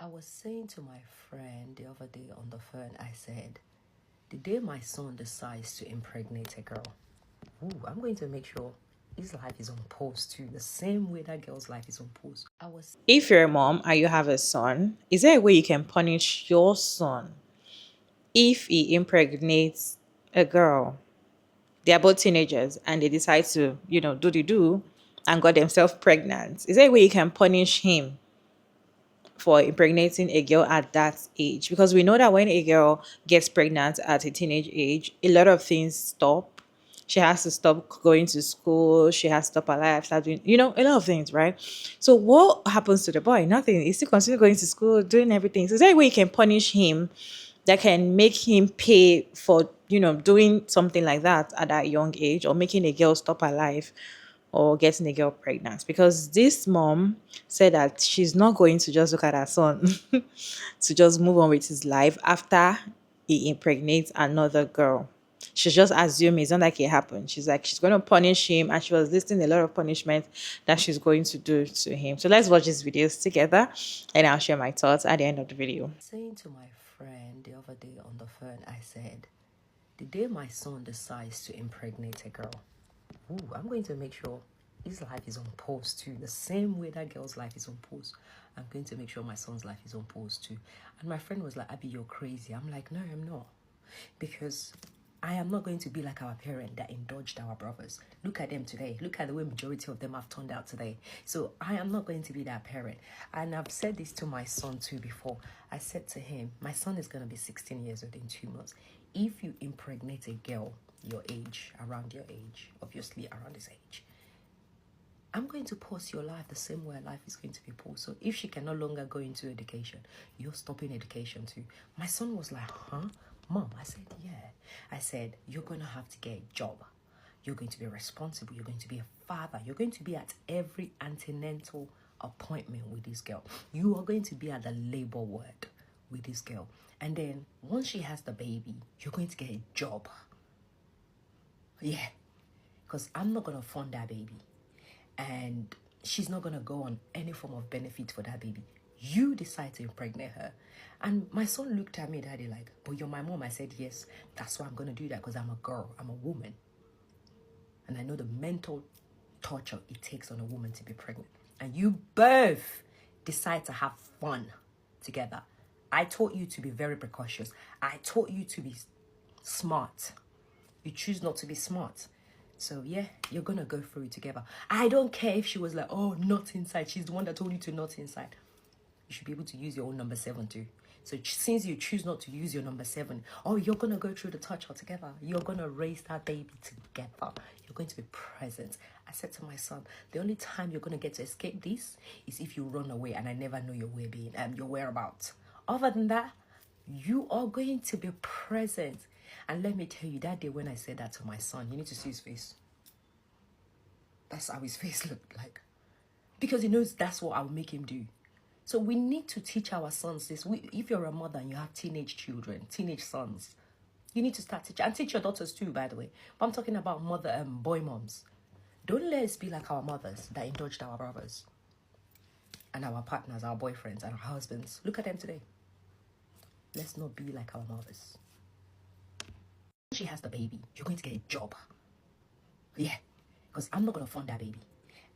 was saying to my friend the other day on the phone, I said, the day my son decides to impregnate a girl, I'm going to make sure his life is on pause too, the same way that girl's life is on pause. If you're a mom and you have a son, is there a way you can punish your son if he impregnates a girl? They're both teenagers and they decide to, do the do and got themselves pregnant. Is there a way you can punish him for impregnating a girl at that age? Because we know that when a girl gets pregnant at a teenage age, a lot of things stop. She has to stop going to school. She has to stop her life, start doing, a lot of things, right? So what happens to the boy? Nothing. He still continues going to school, doing everything. So is there a way you can punish him that can make him pay for, doing something like that at that young age, or making a girl stop her life or getting a girl pregnant? Because this mom said that she's not going to just look at her son to just move on with his life after he impregnates another girl. She's just assuming it's not like it happened. She's like, she's going to punish him, and she was listing a lot of punishment that she's going to do to him. So let's watch these videos together and I'll share my thoughts at the end of the video. Saying to my friend the other day on the phone, I said, the day my son decides to impregnate a girl, I'm going to make sure his life is on pause too, the same way that girl's life is on pause. I'm going to make sure my son's life is on pause too. And my friend was like, Abby, you're crazy. I'm like, no, I'm not. Because I am not going to be like our parent that indulged our brothers. Look at them today. Look at the way majority of them have turned out today. So I am not going to be that parent. And I've said this to my son too before. I said to him, my son is going to be 16 years old in 2 months. If you impregnate a girl your age, around your age, obviously around his age, I'm going to pause your life the same way life is going to be paused. So if she can no longer go into education, you're stopping education too. My son was like, huh? Mom, I said, yeah. I said, you're going to have to get a job. You're going to be responsible. You're going to be a father. You're going to be at every antenatal appointment with this girl. You are going to be at the labor ward with this girl. And then once she has the baby, you're going to get a job. Yeah. Because I'm not going to fund that baby. And she's not going to go on any form of benefit for that baby. You decide to impregnate her. And my son looked at me, Daddy, like, but you're my mom. I said, yes, that's why I'm going to do that, because I'm a girl. I'm a woman. And I know the mental torture it takes on a woman to be pregnant. And you both decide to have fun together. I taught you to be very precautious. I taught you to be smart. You choose not to be smart. So yeah, you're going to go through it together. I don't care if she was like, oh, not inside. She's the one that told you to not inside. You should be able to use your own number 7 too. So since you choose not to use your number 7, you're going to go through the torture together. You're going to raise that baby together. You're going to be present. I said to my son, the only time you're going to get to escape this is if you run away and I never know your your whereabouts. Other than that, you are going to be present. And let me tell you, that day when I said that to my son, you need to see his face. That's how his face looked like. Because he knows that's what I'll make him do. So we need to teach our sons this. If you're a mother and you have teenage children, teenage sons, you need to start teaching. And teach your daughters too, by the way. But I'm talking about boy moms. Don't let us be like our mothers that indulged our brothers and our partners, our boyfriends and our husbands. Look at them today. Let's not be like our mothers. She has the baby. You're going to get a job. Yeah. Because I'm not going to fund that baby.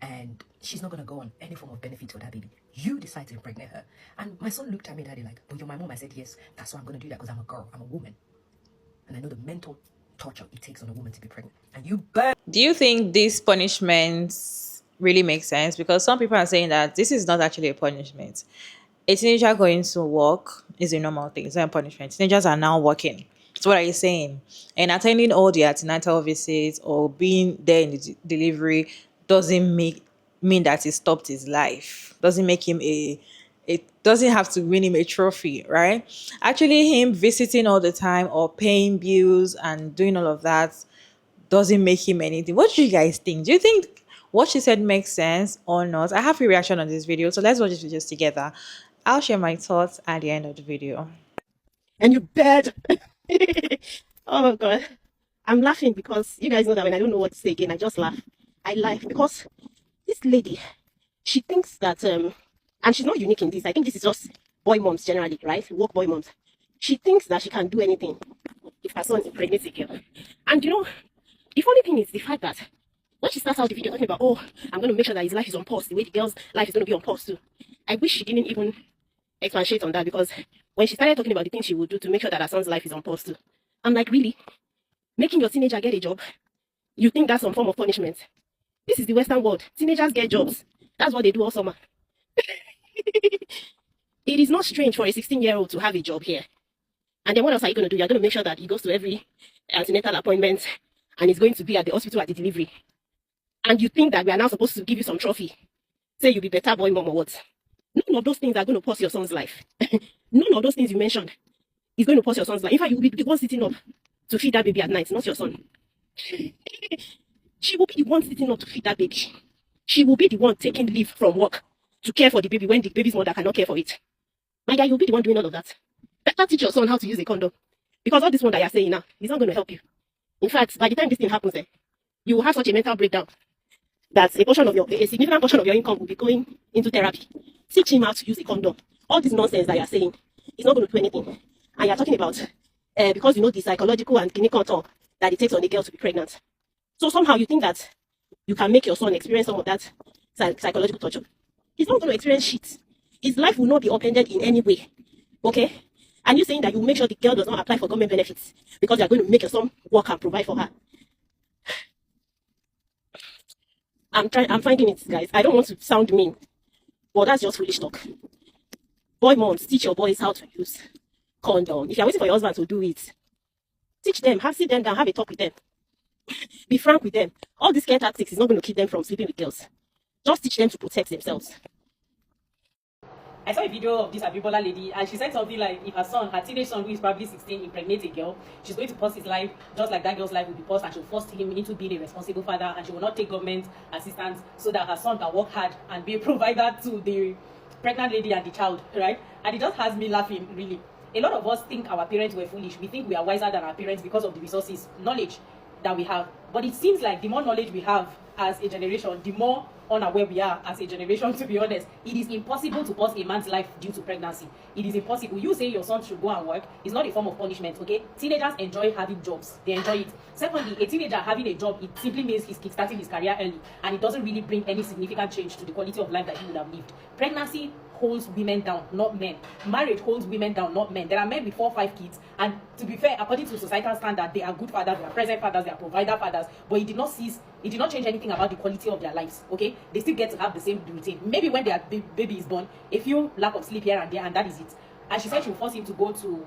And she's not going to go on any form of benefit for that baby. You decide to impregnate her. And my son looked at me, Daddy, like, but you're my mom. I said, yes, that's why I'm going to do that, because I'm a girl. I'm a woman. And I know the mental torture it takes on a woman to be pregnant. And you burn. Do you think these punishments really make sense? Because some people are saying that this is not actually a punishment. A teenager going to work is a normal thing. It's not a punishment. Teenagers are now working. So what are you saying? And attending all the antenatal visits or being there in the delivery doesn't mean that he stopped his life. Doesn't make him it doesn't have to win him a trophy, right? Actually, him visiting all the time or paying bills and doing all of that doesn't make him anything. What do you guys think? Do you think what she said makes sense or not? I have a reaction on this video, so let's watch this video together. I'll share my thoughts at the end of the video. And you're bad. Oh my god. I'm laughing because you guys know that when I don't know what to say again, I just laugh. I laugh because this lady, she thinks that and she's not unique in this. I think this is just boy moms generally, right? Work boy moms. She thinks that she can do anything if her son impregnates a girl. And the funny thing is the fact that when she starts out the video talking about, oh, I'm going to make sure that his life is on pause, the way the girl's life is going to be on pause too. I wish she didn't even expatiate on that, because when she started talking about the things she would do to make sure that her son's life is on pause too, I'm like, really? Making your teenager get a job? You think that's some form of punishment? This is the Western world. Teenagers get jobs. That's what they do all summer. It is not strange for a 16-year-old to have a job here. And then what else are you going to do? You're going to make sure that he goes to every antenatal appointment and he's going to be at the hospital at the delivery. And you think that we are now supposed to give you some trophy? Say you'll be better boy mom or what? None of those things are going to pause your son's life. None of those things you mentioned is going to pause your son's life. In fact, you will be the one sitting up to feed that baby at night, not your son. She will be the one sitting up to feed that baby. She will be the one taking leave from work to care for the baby when the baby's mother cannot care for it. My guy, you'll be the one doing all of that. Better teach your son how to use a condom. Because all this one that you're saying now is not going to help you. In fact, by the time this thing happens, you will have such a mental breakdown that a significant portion of your income will be going into therapy. Teach him how to use a condom. All this nonsense that you're saying is not going to do anything. And you're talking about, because you know the psychological and clinical toll that it takes on a girl to be pregnant. So somehow you think that you can make your son experience some of that psychological torture. He's not going to experience shit. His life will not be upended in any way. Okay? And you saying that you make sure the girl does not apply for government benefits because you're going to make your son work and provide for her. I'm finding it, guys. I don't want to sound mean, but that's just foolish talk. Boy moms, teach your boys how to use condom. If you're waiting for your husband to do it, teach them, sit them down, have a talk with them. Be frank with them. All these care tactics is not going to keep them from sleeping with girls. Just teach them to protect themselves. I saw a video of this Abibola lady, and she said something like, if her teenage son, who is probably 16, impregnates a girl, she's going to pause his life just like that girl's life will be paused, and she'll force him into being a responsible father, and she will not take government assistance so that her son can work hard and be a provider to the pregnant lady and the child, right? And it just has me laughing, really. A lot of us think our parents were foolish. We think we are wiser than our parents because of the resources, knowledge that we have. But it seems like the more knowledge we have as a generation, the more unaware we are as a generation, to be honest. It is impossible to pause a man's life due to pregnancy. It is impossible. You say your son should go and work. It's not a form of punishment, okay? Teenagers enjoy having jobs. They enjoy it. Secondly, a teenager having a job, it simply means he's kickstarting his career early, and it doesn't really bring any significant change to the quality of life that he would have lived. Pregnancy holds women down, not men. Marriage holds women down, not men. There are men with 4 or 5 kids, and to be fair, according to societal standard, they are good fathers, they are present fathers, they are provider fathers, but it did not change anything about the quality of their lives, okay? They still get to have the same routine. Maybe when their baby is born, a few lack of sleep here and there, and that is it. And she said she will force him to go to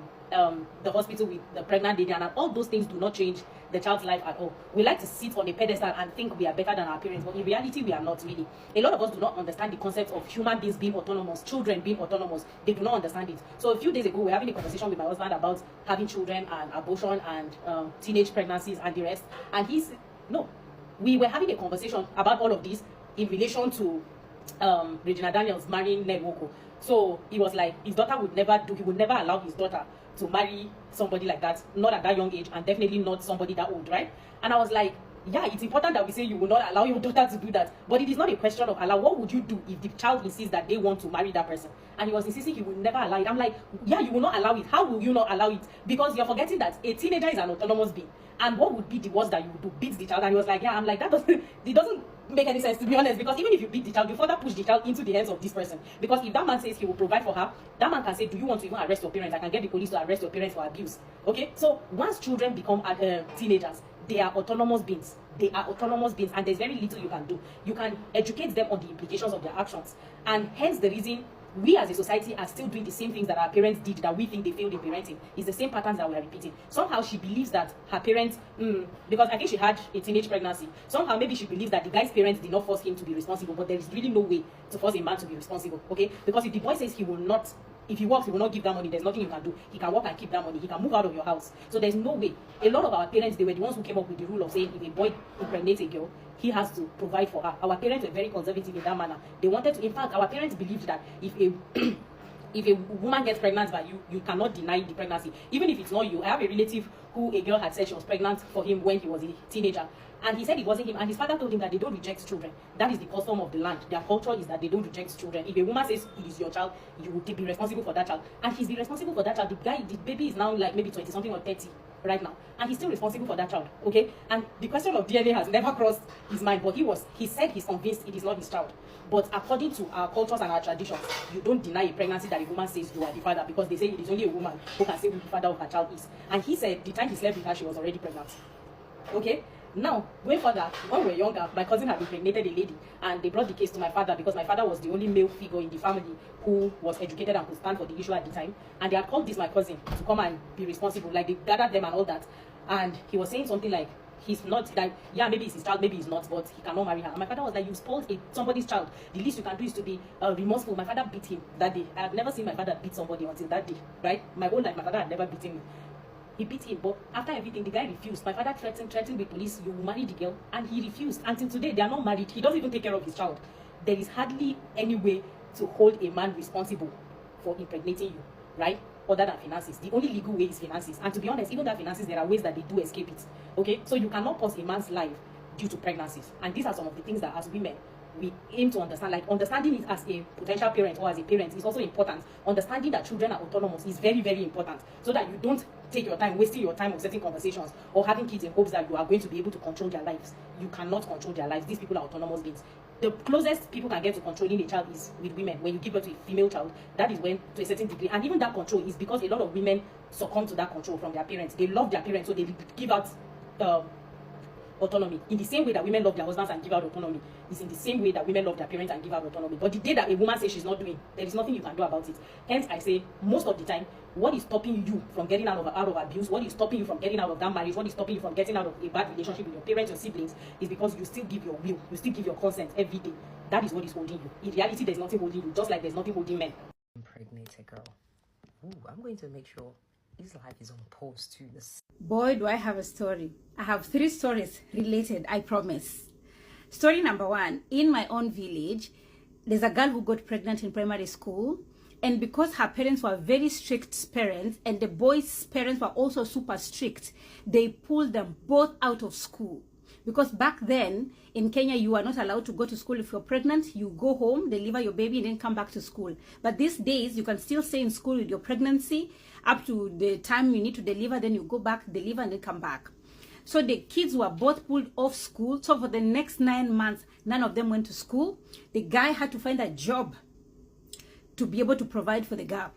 the hospital with the pregnant lady, and all those things do not change the child's life at all. We like to sit on a pedestal and think we are better than our parents, but in reality, we are not really. A lot of us do not understand the concept of human beings being autonomous, children being autonomous. They do not understand it. So a few days ago, we were having a conversation with my husband about having children and abortion and teenage pregnancies and the rest. And we were having a conversation about all of this in relation to Regina Daniels marrying Ned Nwoko. So he was like, he would never allow his daughter to marry somebody like that, not at that young age, and definitely not somebody that old, right? And I was like, yeah, it's important that we say you will not allow your daughter to do that, but it is not a question of allow. What would you do if the child insists that they want to marry that person? And he was insisting he would never allow it. I'm like, yeah, you will not allow it. How will you not allow it? Because you're forgetting that a teenager is an autonomous being. And what would be the worst that you would do? Beat the child? And he was like, yeah. I'm like, it doesn't make any sense, to be honest, because even if you beat the child, you further push the child into the hands of this person. Because if that man says he will provide for her, that man can say, do you want to even arrest your parents? I can get the police to arrest your parents for abuse. Okay? So once children become teenagers, they are autonomous beings. They are autonomous beings, and there's very little you can do. You can educate them on the implications of their actions. And hence the reason we as a society are still doing the same things that our parents did that we think they failed in parenting. It's the same patterns that we are repeating. Somehow she believes that her parents, because I think she had a teenage pregnancy, somehow maybe she believes that the guy's parents did not force him to be responsible, but there is really no way to force a man to be responsible, okay? Because if the boy says he will not, if he works, he will not give that money, there's nothing you can do. He can work and keep that money. He can move out of your house. So there's no way. A lot of our parents, they were the ones who came up with the rule of saying if a boy impregnates a girl, he has to provide for her. Our parents were very conservative in that manner. They wanted to, in fact, our parents believed that if a woman gets pregnant by you, you cannot deny the pregnancy. Even if it's not you. I have a relative who a girl had said she was pregnant for him when he was a teenager. And he said it wasn't him. And his father told him that they don't reject children. That is the custom of the land. Their culture is that they don't reject children. If a woman says it is your child, you will be responsible for that child. And he's been responsible for that child. The baby is now like maybe 20 something or 30 right now. And he's still responsible for that child. Okay? And the question of DNA has never crossed his mind. But he said he's convinced it is not his child. But according to our cultures and our traditions, you don't deny a pregnancy that a woman says you are the father, because they say it is only a woman who can say who the father of her child is. And he said the time he slept with her, she was already pregnant. Okay? Now, going further, when we were younger, my cousin had impregnated a lady, and they brought the case to my father because my father was the only male figure in the family who was educated and could stand for the issue at the time. And they had called this my cousin to come and be responsible. Like, they gathered them and all that. And he was saying something like, he's not that, yeah, maybe it's his child, maybe he's not, but he cannot marry her. And my father was like, you spoiled somebody's child. The least you can do is to be remorseful. My father beat him that day. I have never seen my father beat somebody until that day, right? My whole life, my father had never beaten me. He beat him, but after everything, the guy refused. My father threatened with police, you will marry the girl, and he refused. Until today, they are not married. He doesn't even take care of his child. There is hardly any way to hold a man responsible for impregnating you, right? Other than finances. The only legal way is finances. And to be honest, even that finances, there are ways that they do escape it. Okay? So you cannot pause a man's life due to pregnancies. And these are some of the things that as women, we aim to understand. Like, understanding it as a potential parent or as a parent is also important. Understanding that children are autonomous is very, very important. So that you don't take your time, wasting your time on certain conversations or having kids in hopes that you are going to be able to control their lives. You cannot control their lives. These people are autonomous beings. The closest people can get to controlling a child is with women. When you give birth to a female child, that is when, to a certain degree, and even that control is because a lot of women succumb to that control from their parents. They love their parents, so they give out autonomy. In the same way that women love their husbands and give out autonomy, is in the same way that women love their parents and give out autonomy. But the day that a woman says she's not doing, there is nothing you can do about it. Hence, I say, most of the time, what is stopping you from getting out of abuse, what is stopping you from getting out of that marriage, what is stopping you from getting out of a bad relationship with your parents or siblings, is because you still give your will, you still give your consent every day. That is what is holding you. In reality, there's nothing holding you, just like there's nothing holding men. Impregnate a girl. Ooh, I'm going to make sure his life is on pause too. Boy, do I have a story. I have 3 stories related, I promise. Story number 1, in my own village, there's a girl who got pregnant in primary school, and because her parents were very strict parents, and the boys' parents were also super strict, they pulled them both out of school. Because back then, in Kenya, you are not allowed to go to school if you're pregnant. You go home, deliver your baby, and then come back to school. But these days, you can still stay in school with your pregnancy up to the time you need to deliver, then you go back, deliver, and then come back. So the kids were both pulled off school. So for the next 9 months, none of them went to school. The guy had to find a job to be able to provide for the girl.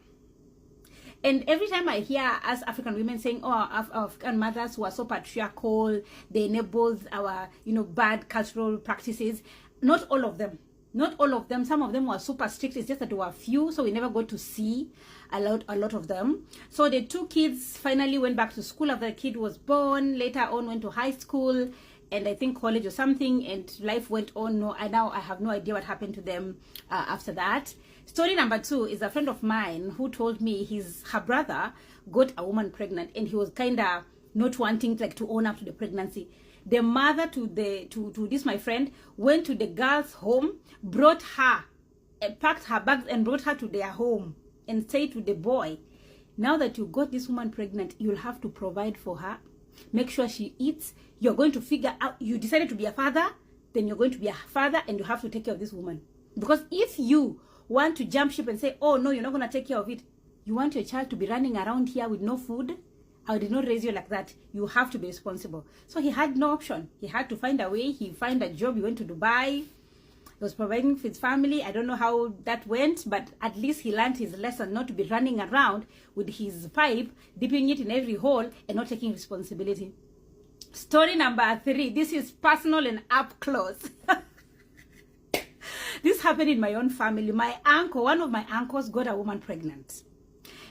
And every time I hear us African women saying, oh, African mothers who are so patriarchal, they enable our, bad cultural practices, not all of them. Not all of them. Some of them were super strict. It's just that there were a few, so we never got to see a lot of them. So the 2 kids finally went back to school after the kid was born. Later on went to high school and I think college or something, and life went on. Now I have no idea what happened to them after that. Story number 2 is a friend of mine who told me her brother got a woman pregnant, and he was kind of not wanting to own up to the pregnancy. The mother to this my friend went to the girl's home, brought her, packed her bags and brought her to their home and said to the boy, now that you got this woman pregnant, you'll have to provide for her. Make sure she eats. You're going to figure out, you decided to be a father, then you're going to be a father and you have to take care of this woman. Because if you want to jump ship and say, oh no, you're not going to take care of it, you want your child to be running around here with no food, I did not raise you like that. You have to be responsible. So he had no option. He had to find a way. He found a job. He went to Dubai. He was providing for his family. I don't know how that went, but at least he learned his lesson not to be running around with his pipe, dipping it in every hole and not taking responsibility. Story number 3. This is personal and up close. This happened in my own family. My uncle, one of my uncles, got a woman pregnant.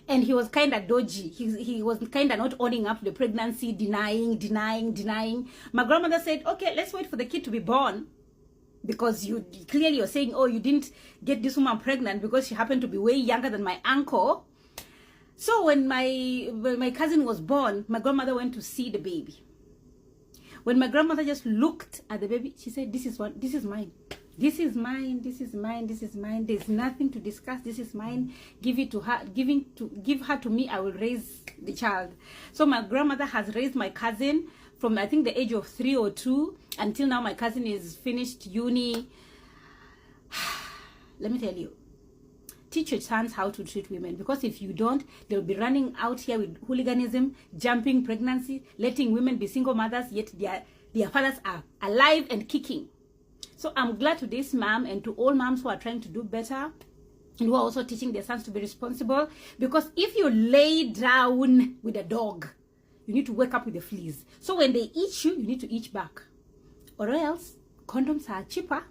And he was kind of dodgy. He was kind of not owning up to the pregnancy, denying. My grandmother said, okay, let's wait for the kid to be born. Because you're saying, oh, you didn't get this woman pregnant because she happened to be way younger than my uncle. So when my cousin was born, my grandmother went to see the baby. When my grandmother just looked at the baby, she said, this is mine. This is mine. There's nothing to discuss. This is mine. Give it to her. Give her to me. I will raise the child. So my grandmother has raised my cousin from I think the age of 3 or 2 until now my cousin is finished uni. Let me tell you, teach your sons how to treat women, because if you don't, they'll be running out here with hooliganism, jumping pregnancy, letting women be single mothers, yet their fathers are alive and kicking. So I'm glad to this mom and to all moms who are trying to do better and who are also teaching their sons to be responsible, because if you lay down with a dog, you need to wake up with the fleas. So when they eat you, you need to eat back, or else condoms are cheaper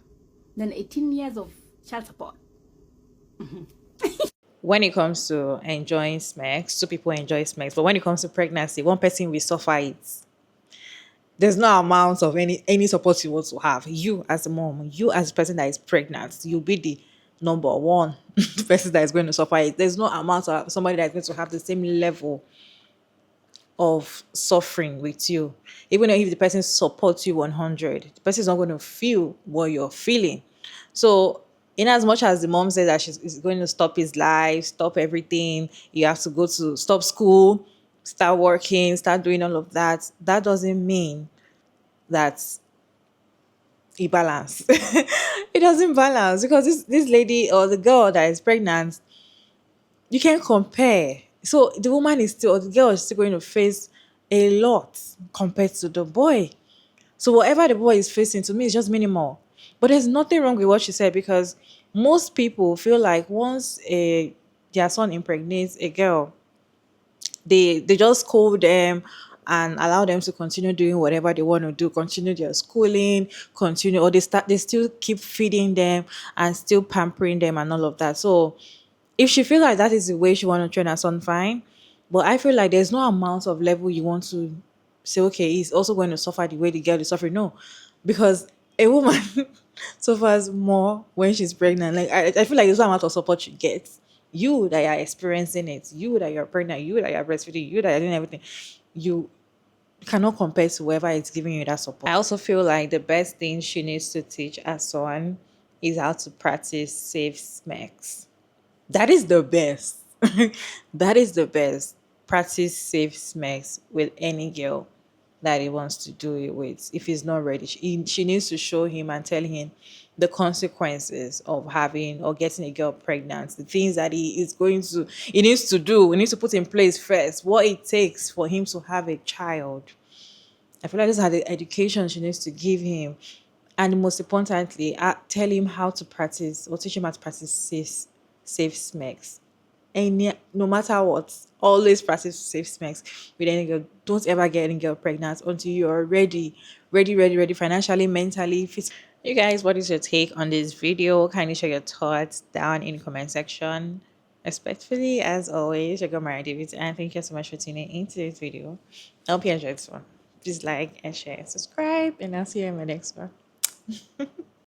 than 18 years of child support. When it comes to enjoying sex, two people enjoy sex, but when it comes to pregnancy, one person will suffer it. There's no amount of any support you want to have. You as a mom, you as a person that is pregnant, you'll be the number one person that is going to suffer it. There's no amount of somebody that is going to have the same level of suffering with you. Even if the person supports you 100, the person is not going to feel what you're feeling. So in as much as the mom says that she's going to stop his life, stop everything, you have to go to stop school, start working, start doing all of that, that doesn't mean that it balance. It doesn't balance, because this lady or the girl that is pregnant, you can't compare. So the woman is still, or the girl is still going to face a lot compared to the boy. So whatever the boy is facing, to me, is just minimal. But there's nothing wrong with what she said, because most people feel like once their son impregnates a girl, they just scold them and allow them to continue doing whatever they want to do, continue their schooling, continue, or they still keep feeding them and still pampering them and all of that. So if she feels like that is the way she want to train her son, fine. But I feel like there's no amount of level you want to say, okay, he's also going to suffer the way the girl is suffering. No, because a woman suffers more when she's pregnant. Like I feel like there's no amount of support you get. You that are experiencing it, you that you're pregnant, you that you're breastfeeding, you that are doing everything, you cannot compare to whoever is giving you that support. I also feel like the best thing she needs to teach her son is how to practice safe sex. That is the best. That is the best. Practice safe sex with any girl that he wants to do it with. If he's not ready, she needs to show him and tell him the consequences of having or getting a girl pregnant, the things that he needs to do, he needs to put in place first, what it takes for him to have a child. I feel like this is the education she needs to give him. And most importantly, tell him how to practice, or teach him how to practice safe sex. And no matter what, always practice safe sex with any girl. Don't ever get any girl pregnant until you're ready, financially, mentally, physically. You guys, what is your take on this video? Kindly share your thoughts down in the comment section. Respectfully, as always, your girl Mara David, and thank you so much for tuning into this video. I hope you enjoyed this one. Please like and share and subscribe, and I'll see you in my next one.